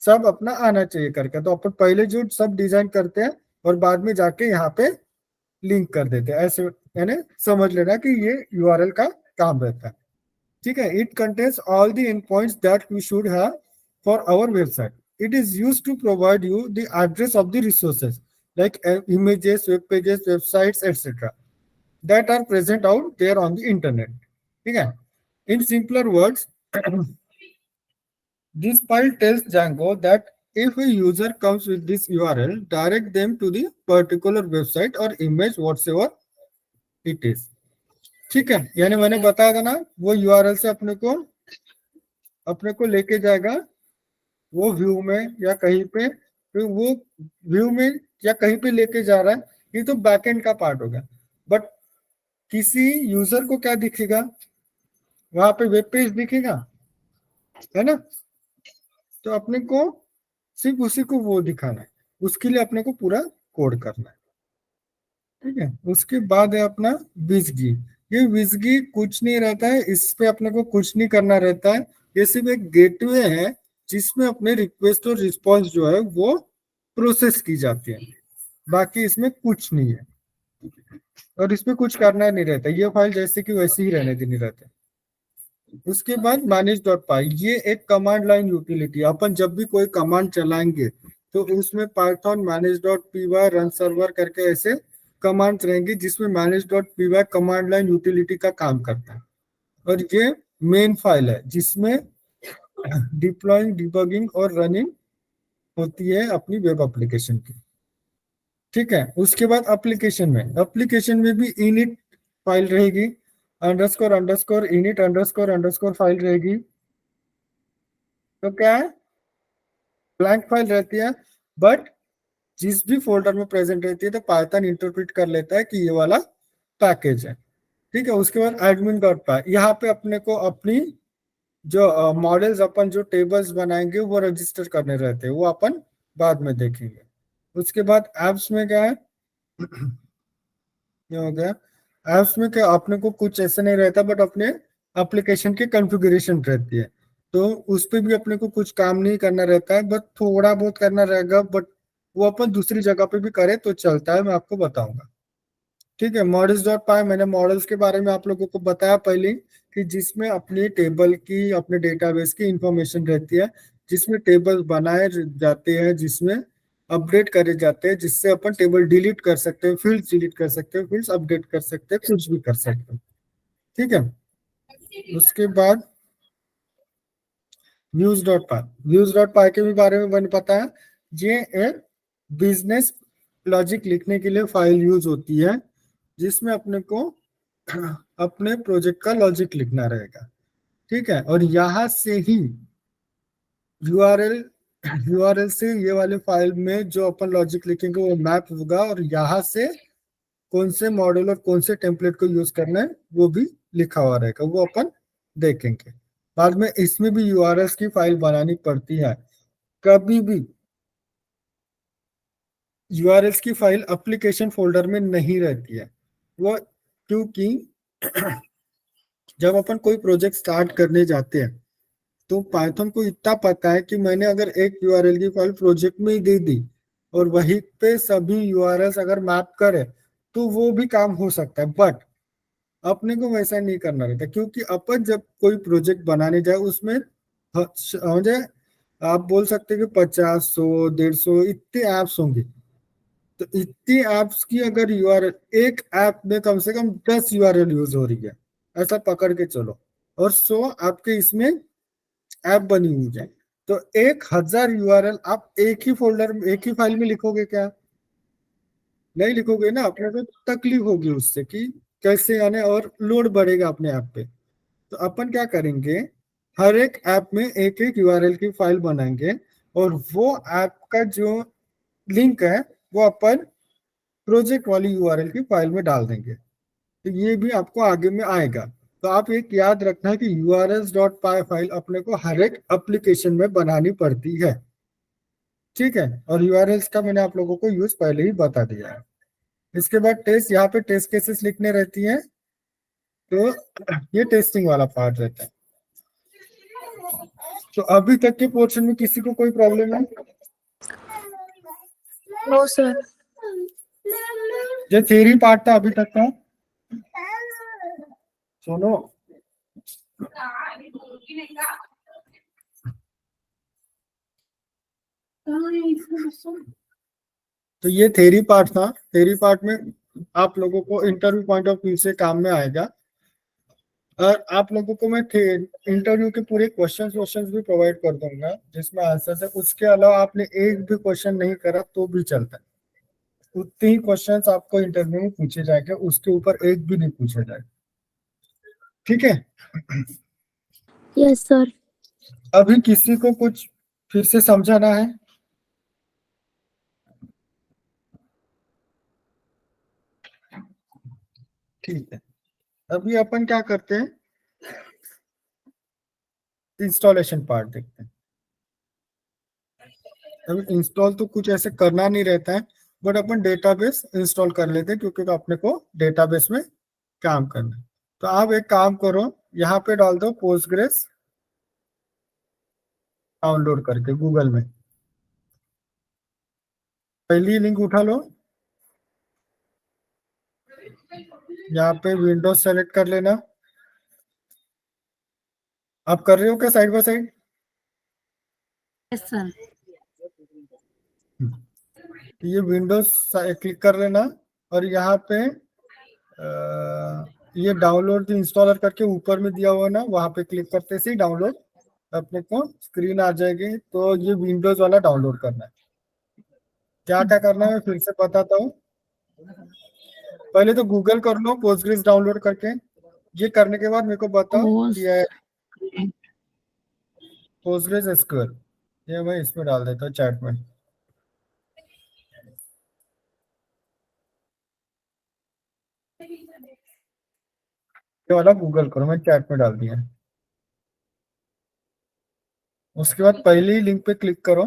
सब अपना आना चाहिए करके। तो अपन पहले जो सब डिजाइन करते हैं और बाद में जाके यहाँ पे लिंक कर देते हैं, ऐसे यानी समझ लेना कि ये URL का काम रहता है। ठीक है, it contains all the end points that we should have for our website. It is used to provide you the address of the resources like images, web pages, websites, etc. that are present out there on the internet। ठीक है, in simpler words this file tells Django that if a user comes with this URL, direct them to the particular website or image whatsoever it is. ठीक है, यानी मैंने बताया था ना, वो यूआरएल से अपने को लेके जाएगा वो व्यू में या कहीं पे, फिर वो व्यू में या कहीं पे लेके जा रहा है, ये तो बैकएंड का पार्ट होगा। बट किसी यूजर को क्या दिखेगा, वहां पे वेब पेज दिखेगा, है ना। तो अपने को सिर्फ उसी को वो दिखाना है, उसके लिए अपने को पूरा कोड करना है। ठीक है, उसके बाद है अपना विजगी। ये विजगी कुछ नहीं रहता है, इस पे अपने को कुछ नहीं करना रहता है, ये सिर्फ एक गेटवे है जिसमें अपने रिक्वेस्ट और रिस्पॉन्स जो है वो प्रोसेस की जाती है, बाकी इसमें कुछ नहीं है। और इसमें कुछ करना नहीं रहता, ये फाइल जैसे कि वैसे ही रहने देनी रहती है। उसके बाद manage.py, ये एक कमांड लाइन यूटिलिटी। अपन जब भी कोई कमांड चलाएंगे तो उसमें पाइथन manage.py रन सर्वर करके ऐसे कमांड्स रहेंगे, जिसमें manage.py कमांड लाइन यूटिलिटी का काम करता है। और ये मेन फाइल है जिसमें डिप्लॉइंग, डिबगिंग और रनिंग होती है अपनी वेब एप्लीकेशन की। ठीक है, उसके बाद एप्लीकेशन में भी इनिट फाइल रहेगी, underscore underscore init underscore underscore file रहेगी। तो क्या है, ब्लैंक फाइल रहती है, बट जिस भी फोल्डर में प्रेजेंट रहती है तो पाइथन इंटरप्रेट कर लेता है कि ये वाला पैकेज है। ठीक है, उसके बाद admin.py, यहाँ पे अपने को अपनी जो मॉडल्स, अपन जो टेबल्स बनाएंगे वो रजिस्टर करने रहते हैं, वो अपन बाद में देखेंगे। उसके बाद एप्स में क्या है, ये हो गया। एप्स में क्या, अपने को कुछ ऐसा नहीं रहता, बट अपने एप्लीकेशन की कॉन्फ़िगरेशन रहती है, तो उस पे भी अपने को कुछ काम नहीं करना रहता है, बट थोड़ा बहुत करना रहेगा, बट वो अपन दूसरी जगह पे भी करे तो चलता है, मैं आपको बताऊंगा। ठीक है, मॉडल्स.py, मैंने मॉडल्स के बारे में आप लोगों को बताया पहले कि जिसमें अपने टेबल की, अपने डेटाबेस की इंफॉर्मेशन रहती है, जिसमें टेबल बनाए जाते हैं, जिसमें अपडेट करे जाते हैं, जिससे अपन टेबल डिलीट कर सकते हैं, फील्ड्स डिलीट कर सकते हैं, फील्ड्स अपडेट कर सकते हैं, कुछ भी कर सकते हैं। ठीक है, उसके बाद व्यूज.py के भी बारे में मैंने पता है। ये एक बिजनेस लॉजिक लिखने के लिए फाइल यूज होती है, जिसमें अपने को अपने प्रोजेक्ट का लॉजिक लिखना रहेगा। ठीक है, और यहाँ से ही यूआरएल यूआरएल से ये वाले फाइल में जो अपन लॉजिक लिखेंगे वो मैप होगा, और यहाँ से कौन से मॉडल और कौन से टेम्पलेट को यूज करना है वो भी लिखा हुआ रहेगा, वो अपन देखेंगे बाद में। इसमें भी यूआरएल की फाइल बनानी पड़ती है, कभी भी यूआरएल की फाइल एप्लीकेशन फोल्डर में नहीं रहती है वो, क्योंकि जब अपन कोई प्रोजेक्ट स्टार्ट करने जाते हैं तो पाइथन को इतना पता है कि मैंने अगर एक यूआरएल की फाइल प्रोजेक्ट में ही दे दी और वहीं पे सभी यूआरएल्स अगर मैप करे तो वो भी काम हो सकता है, बट अपने को वैसा नहीं करना रहता, क्योंकि अपन जब कोई प्रोजेक्ट बनाने जाए उसमें मुझे आप बोल सकते हैं कि 50, 100, 150 इतने ऐप्स होंगे। तो इतनी ऐप्स की अगर यूआरएल, एक ऐप में कम से कम 10 यूआरएल यूज हो रही है, ऐसा पकड़ के चलो, और 100 आपके इसमें ऐप बनी हुई है, तो 1000 यूआरएल आप एक ही फोल्डर में, एक ही फाइल में लिखोगे क्या? नहीं लिखोगे ना, अपने को तकलीफ होगी उससे कि कैसे आने, और लोड बढ़ेगा अपने ऐप पे। तो अपन क्या करेंगे, हर एक ऐप में एक एक यूआरएल की फाइल बनाएंगे, और वो ऐप का जो लिंक है वो अपन प्रोजेक्ट वाली यूआरएल की फाइल में डाल देंगे। तो ये भी आपको आगे में आएगा। तो आप एक याद रखना है कि urls.py फाइल अपने को हर एक एप्लीकेशन में बनानी पड़ती है। ठीक है, और यूआरएल्स का मैंने आप लोगों को यूज पहले ही बता दिया है। इसके बाद टेस्ट, यहाँ पे टेस्ट केसेस लिखने रहती है, तो ये टेस्टिंग वाला पार्ट रहता है। तो अभी तक के पोर्शन में किसी को कोई प्रॉब्लम है? No sir. जो थ्योरी पार्ट था अभी तक का, सुनो, तो ये थ्योरी पार्ट था। थ्योरी पार्ट में आप लोगों को इंटरव्यू पॉइंट ऑफ व्यू से काम में आएगा, और आप लोगों को मैं इंटरव्यू के पूरे क्वेश्चंस भी प्रोवाइड कर दूंगा जिसमें आंसर है। उसके अलावा आपने एक भी क्वेश्चन नहीं करा तो भी चलता है, उतने ही क्वेश्चंस आपको इंटरव्यू में पूछे जाएंगे, उसके ऊपर एक भी नहीं पूछा जाएगा। ठीक है। Yes, sir. अभी किसी को कुछ फिर से समझाना है? ठीक है, अभी अपन क्या करते हैं, इंस्टॉलेशन पार्ट देखते हैं। अभी इंस्टॉल तो कुछ ऐसे करना नहीं रहता है, बट अपन डेटाबेस इंस्टॉल कर लेते हैं क्योंकि अपने को डेटाबेस में काम करना है। तो आप एक काम करो, यहाँ पे डाल दो पोस्टग्रेस डाउनलोड करके गूगल में। पहली लिंक उठा लो, यहाँ पे विंडोज सेलेक्ट कर लेना। आप कर रहे हो क्या side by side? Yes, sir. ये विंडोज क्लिक कर लेना और यहाँ पे ये डाउनलोड इंस्टॉलर करके ऊपर में दिया हुआ ना, वहां पे क्लिक करते से ही डाउनलोड अपने को स्क्रीन आ जाएगी। तो ये विंडोज वाला डाउनलोड करना है। क्या क्या करना है फिर से बताता हूँ। पहले तो गूगल कर लो पोस्टग्रेस डाउनलोड करके। ये करने के बाद मेरे को बताओ कि पोस्टग्रेस एसक्यूएल, ये मैं इसमें डाल देता हूँ चैट में। ये वाला गूगल करो, मैं चैट में डाल दिया। उसके बाद पहली ही लिंक पे क्लिक करो।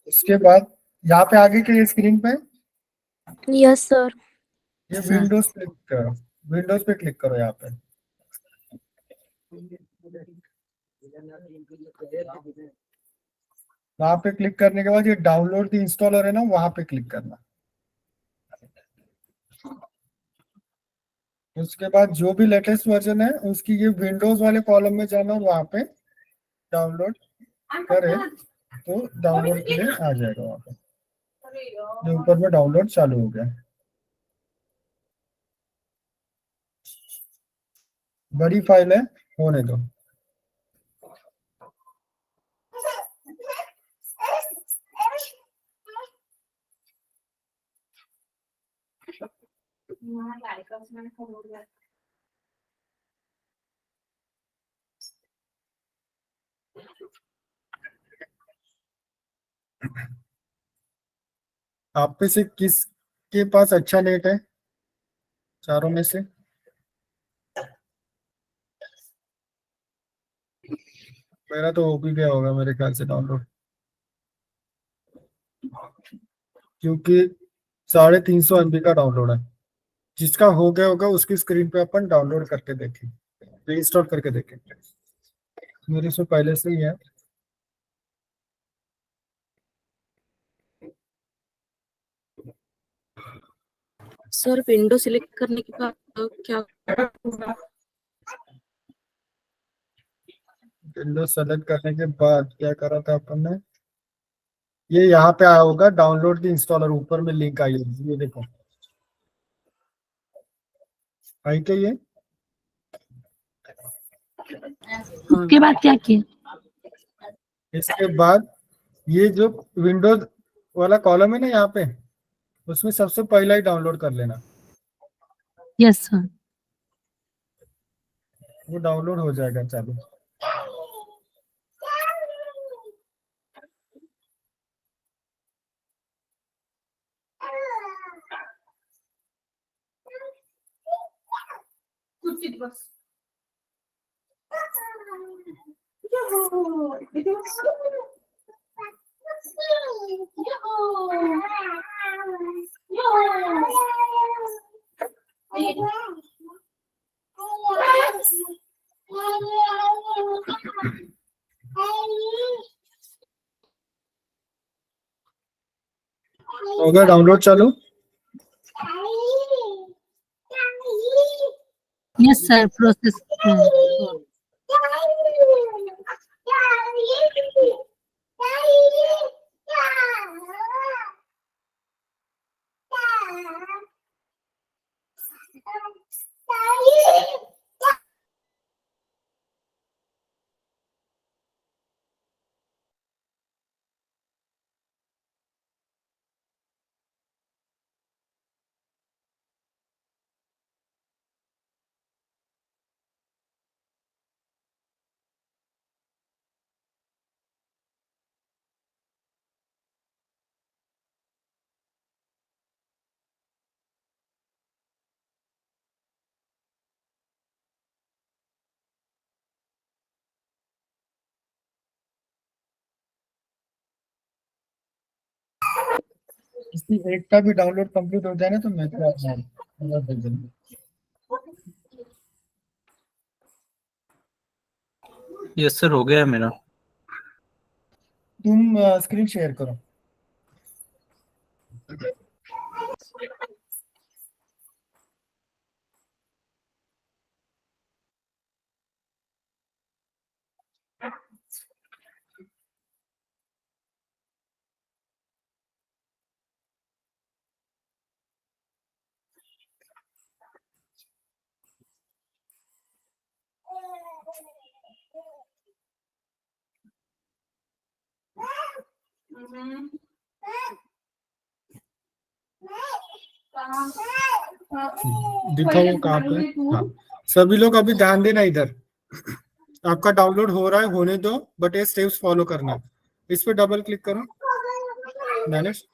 उसके बाद यहाँ पे आगे के स्क्रीन पे Yes, sir. ये Sir. विंडोज पे क्लिक करो, विंडोज पे क्लिक करो यहाँ पे। वहां पे क्लिक करने के बाद ये डाउनलोड द इंस्टॉलर है ना, वहां पे क्लिक करना। उसके बाद जो भी लेटेस्ट वर्जन है उसकी ये विंडोज वाले कॉलम में जाना और वहां पे डाउनलोड करे तो डाउनलोड के लिए आ जाएगा। वहां पे ये ऊपर में डाउनलोड चालू हो गया। बड़ी फाइल है, होने दो। आप में से किस के पास अच्छा नेट है चारों में से? मेरा तो हो भी गया होगा मेरे ख्याल से डाउनलोड, क्योंकि 350 MB का डाउनलोड है। जिसका हो गया होगा उसकी स्क्रीन पे अपन डाउनलोड करके देखें, इंस्टॉल करके देखें। मेरे से पहले से ही है। सर विंडो सिलेक्ट करने के बाद क्या? विंडोज सेलेक्ट करने के बाद क्या करा था अपन ने, ये यहाँ पे आया होगा डाउनलोड द इंस्टॉलर, ऊपर में लिंक आई होगी, ये देखो आई क्या ये। उसके बाद क्या किया? इसके बाद ये जो विंडोज वाला कॉलम है ना यहाँ पे, उसमें सबसे पहला ही डाउनलोड कर लेना। Yes sir. वो डाउनलोड हो जाएगा चालू। होगा डाउनलोड चालू। Yes sir process. इसकी एक का भी डाउनलोड कंप्लीट हो जाए ना तो मैं तो भेज दूंगा। यस सर, हो गया मेरा। तुम स्क्रीन शेयर करो। दिखाओ कहाँ पे। हाँ, सभी लोग अभी ध्यान देना इधर। आपका डाउनलोड हो रहा है, होने दो, बट ये स्टेप्स फॉलो करना। इस पे डबल क्लिक करो। मैनेज।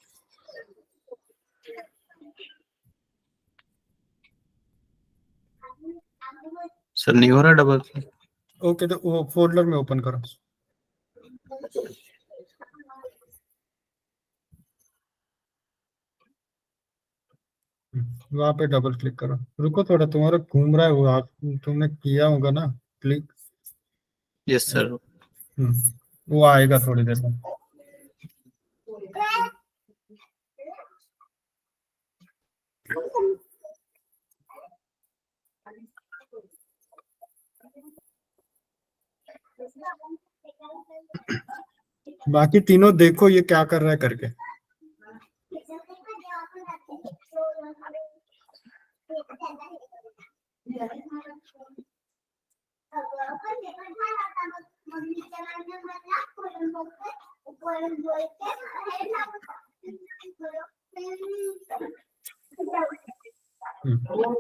सर नहीं हो रहा डबल क्लिक। ओके, तो वो फोल्डर में ओपन करो। वहां पे डबल क्लिक करो। रुको थोड़ा, तुम्हारा घूम रहा है वो, आप तुमने किया होगा ना क्लिक। Yes sir. वो आएगा थोड़ी देर में। बाकी तीनों देखो ये क्या कर रहा है करके।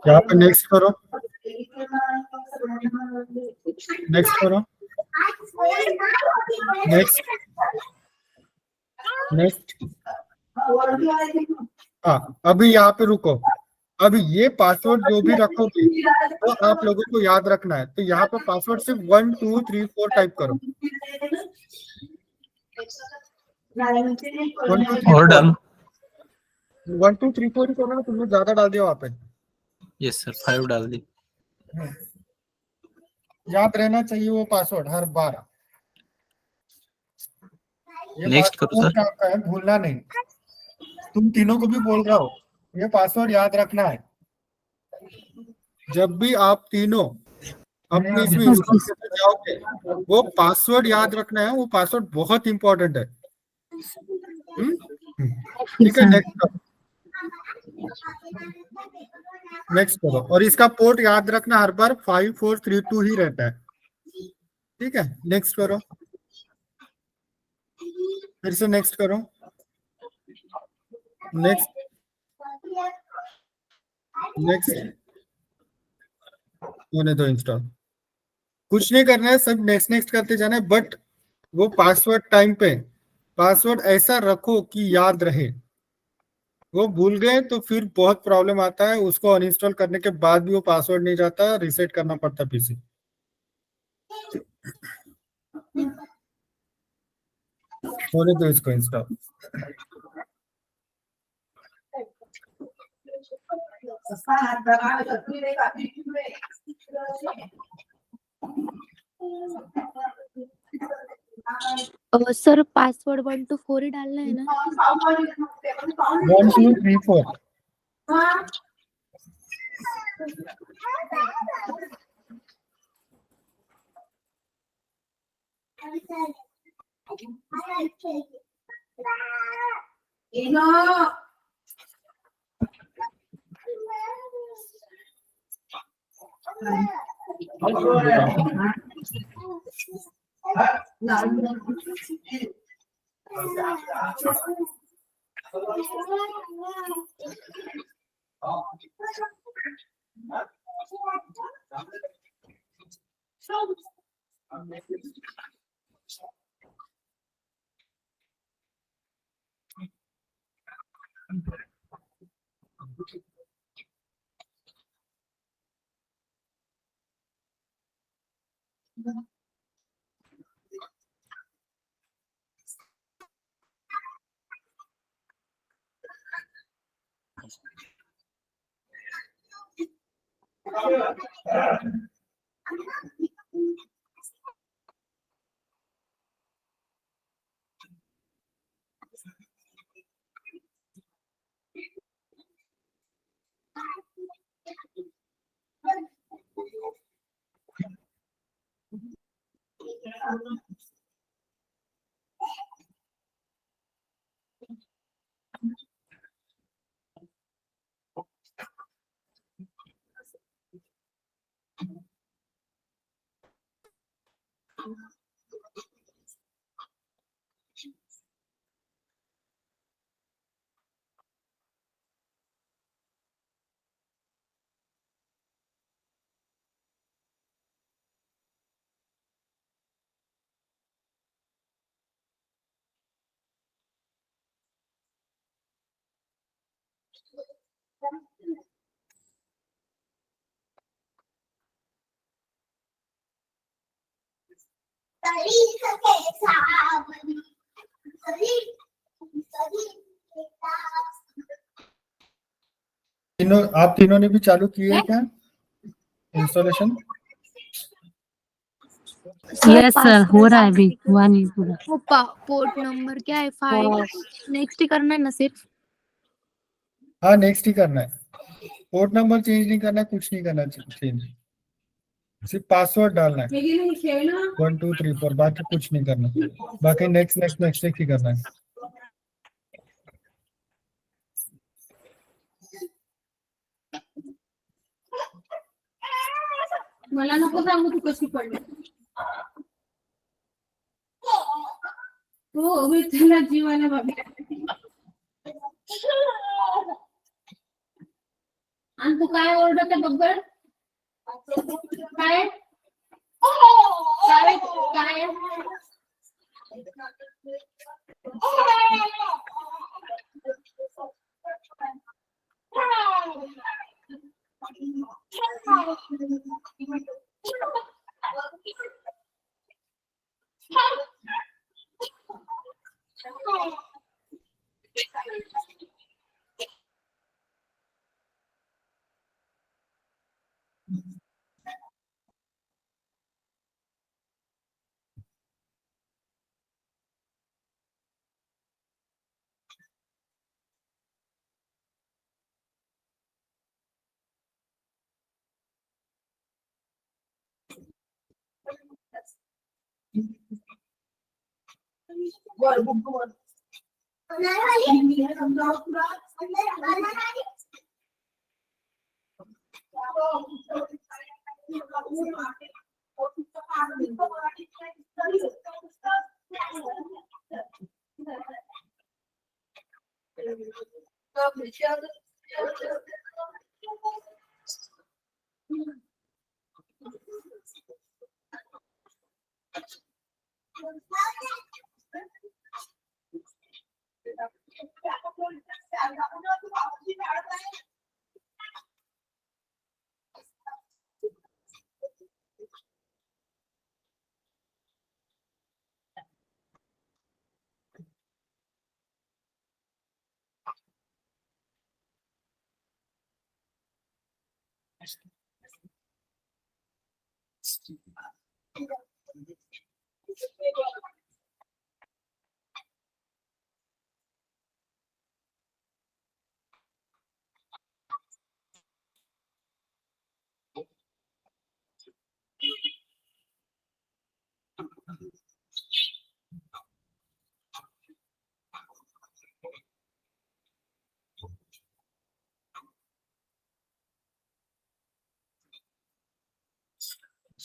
यहाँ पे नेक्स्ट करो, नेक्स्ट करो, नेक्स्ट, नेक्स्ट। हाँ, अभी यहाँ पे रुको। अभी ये पासवर्ड जो भी रखोगे वो आप लोगों को याद रखना है। तो यहाँ पे पासवर्ड सिर्फ 1 2 3 4 टाइप करो। 1 2 3 और डाल। 1 2 3 4 ही करो ना, तुमने ज्यादा डाल दिया वहाँ पे। यस सर, 5 डाल दी। याद रहना चाहिए वो पासवर्ड हर बार। ये नेक्स्ट करो पासवर्ड सर। आपका है, भूलना नहीं। तुम तीनों को भी बोल रहा हो, ये पासवर्ड याद रखना है। जब भी आप तीनों अपने इसमें इंस्टॉल करने जाओगे, वो पासवर्ड याद रखना है। वो पासवर्ड बहुत इंपॉर्टेंट है। ठीक है, नेक्स्ट करो, नेक्स्ट करो। और इसका पोर्ट याद रखना, हर बार 5432 ही रहता है। ठीक है, नेक्स्ट करो, फिर से नेक्स्ट करो, नेक्स्ट, नेक्स्ट। होने दो इंस्टॉल। कुछ नहीं करना है, सब नेक्स्ट नेक्स्ट करते जाना है। बट वो पासवर्ड टाइम पे पासवर्ड ऐसा रखो कि याद रहे। वो भूल गए तो फिर बहुत प्रॉब्लम आता है। उसको अनइंस्टॉल करने के बाद भी वो पासवर्ड नहीं जाता, रीसेट करना पड़ता पीसी। होने दो इसको इंस्टॉल। सर पासवर्ड 1 to 4 ही डालना है ना? 1 2 3 4। आप तीनों ने भी चालू किए हैं क्या इंस्टॉलेशन? यस सर, हो रहा है अभी, हुआ नहीं पूरा। पोर्ट नंबर क्या है? 5 नेक्स्ट ही करना है ना सिर्फ? हाँ, नेक्स्ट ही करना है, पोर्ट नंबर चेंज नहीं करना है, कुछ नहीं करना चेंज, सिर्फ पासवर्ड डालना है 1 2 3 4, बाकी कुछ नहीं करना, बाकी नेक्स्ट नेक्स्ट नेक्स्ट नेक्स्ट ही करना है। मला नको सांगू तू कशी पडली. हो मी तुला जीवाला बघा. आणि तू काय ओरडत आहे बघ. काय काय काय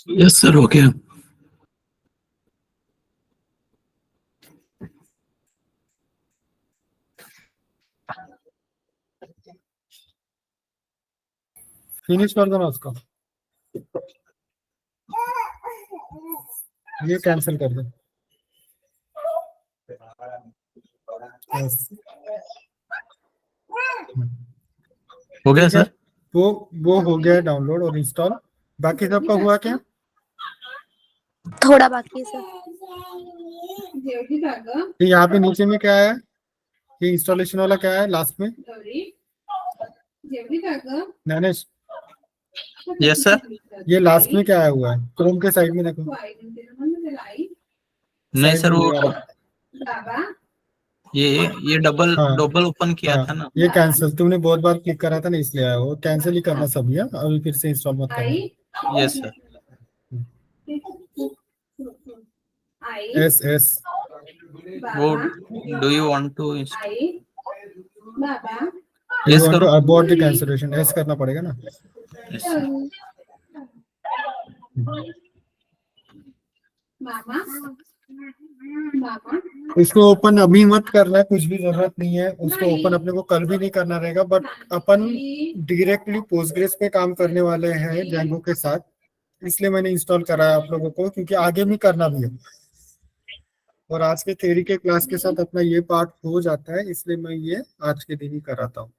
यस सर हो गया। फिनिश कर दो ना उसको, ये कैंसिल कर दो। Yes. हो गया ठीक है, सर। वो हो गया डाउनलोड और इंस्टॉल। बाकी सबका हुआ क्या? थोड़ा बाकी है सर। जेवढी जागा ये यहाँ पे नीचे में क्या है? ये इंस्टॉलेशन वाला क्या है लास्ट में? गौरी जेवढी जागा नैनेश, यस सर। ये लास्ट में क्या आया हुआ है? क्रोम के साइड में देखो, नहीं सर, वो बाबा ये डबल हाँ। डबल ओपन किया हाँ, था ना। ये कैंसिल, तुमने बहुत बार क्लिक करा था ना इसलिए आया वो। कैंसिल ही करना सभी है, अभी फिर से इंस्टॉल मत आई करना। Yes sir. आई एस एस वो बाबा do you want to I बाबा यू यस वांट टू करो। अबॉर्ट द कैंसिलेशन, एस करना पड़ेगा ना। Yes, sir. मामा मामा इसको ओपन अभी मत करना है, कुछ भी जरूरत नहीं है उसको ओपन, अपने को कल भी नहीं करना रहेगा। बट अपन डायरेक्टली पोस्टग्रेस पे काम करने वाले हैं जैंगो के साथ, इसलिए मैंने इंस्टॉल कराया आप लोगों को, क्योंकि आगे भी करना भी है। और आज के थ्योरी के क्लास के साथ अपना ये पार्ट हो जाता है, इसलिए मैं ये आज के दिन ही कराता हूँ।